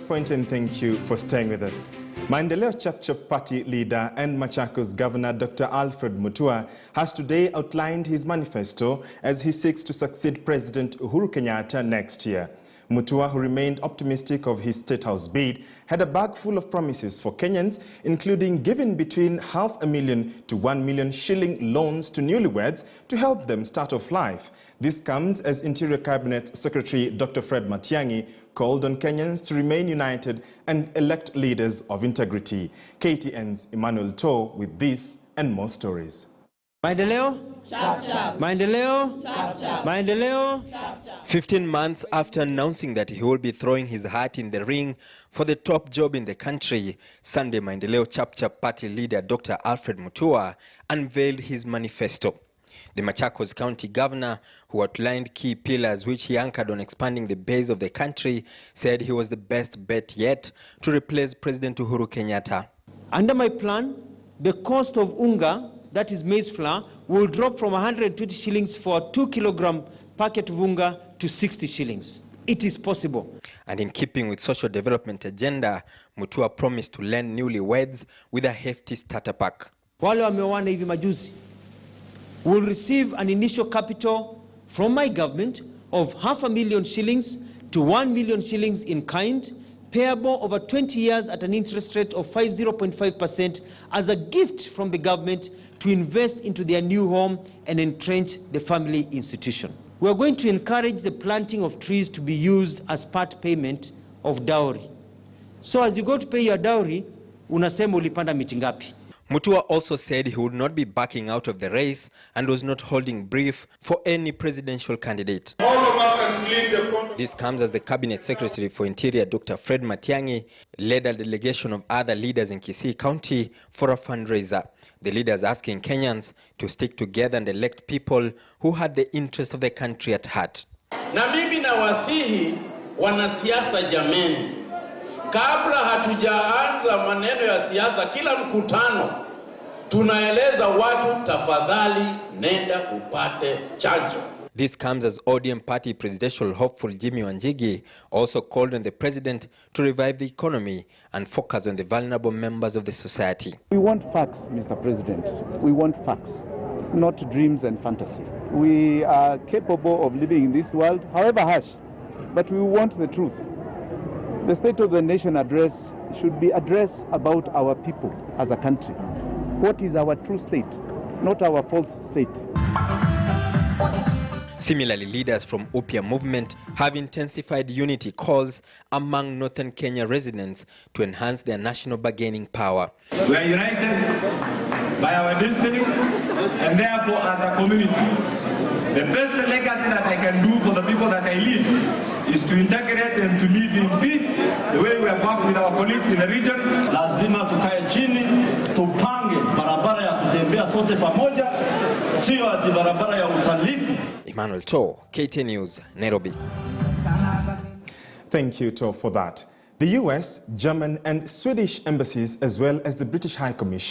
point and thank you for staying with us. Maendeleo Chapchap Party leader and Machakos Governor Dr. Alfred Mutua has today outlined his manifesto as he seeks to succeed President Uhuru Kenyatta next year. Mutua, who remained optimistic of his State House bid, had a bag full of promises for Kenyans, including giving between $500,000 to 1 million shilling loans to newlyweds to help them start off life. This comes as Interior Cabinet Secretary Dr. Fred Matiang'i called on Kenyans to remain united and elect leaders of integrity. KTN's Emmanuel Toh with this and more stories. Maendeleo? Chap, chap. Maendeleo? Chap, chap. Maendeleo? Chap, chap. 15 months after announcing that he will be throwing his hat in the ring for the top job in the country, Sunday Maendeleo Chap Chap Party leader Dr. Alfred Mutua unveiled his manifesto. The Machakos County Governor, who outlined key pillars which he anchored on expanding the base of the country, said he was the best bet yet to replace President Uhuru Kenyatta. Under my plan, the cost of unga, that is maize flour, will drop from 120 shillings for a 2-kilogram packet of unga to 60 shillings. It is possible. And in keeping with social development agenda, Mutua promised to lend newlyweds with a hefty starter pack. Wale wameoana hivi majuzi will receive an initial capital from my government of 500,000 shillings to 1 million shillings in kind, payable over 20 years at an interest rate of 0.5% as a gift from the government to invest into their new home and entrench the family institution. We are going to encourage the planting of trees to be used as part payment of dowry. So as you go to pay your dowry, unasema ulipanda miti ngapi. Mutua also said he would not be backing out of the race and was not holding brief for any presidential candidate. This comes as the Cabinet Secretary for Interior, Dr. Fred Matiang'i, led a delegation of other leaders in Kisii County for a fundraiser. The leaders asking Kenyans to stick together and elect people who had the interest of the country at heart. Na mimi nawasihi wanasiasa jameni, kabla hatujaanza maneno ya siasa, kila mkutano tunaeleza watu tafadhali nenda upate chanjo. This comes as ODM party presidential hopeful Jimmy Wanjigi also called on the president to revive the economy and focus on the vulnerable members of the society. We want facts, Mr. President. We want facts, not dreams and fantasy. We are capable of living in this world, however harsh, but we want the truth. The State of the Nation address should be addressed about our people as a country. What is our true state, not our false state. Similarly, leaders from Upya movement have intensified unity calls among northern Kenya residents to enhance their national bargaining power. We are united by our destiny and therefore as a community. The best legacy that I can do for the people that I lead is to integrate them to live in peace, the way we have worked with our colleagues in the region. Lazima tukae chini, tupange barabara ya kutembea sote pamoja, sio ati barabara ya usaliti. Emmanuel Toh, KTN News, Nairobi. Thank you, Toh, for that. The US, German and Swedish embassies, as well as the British High Commission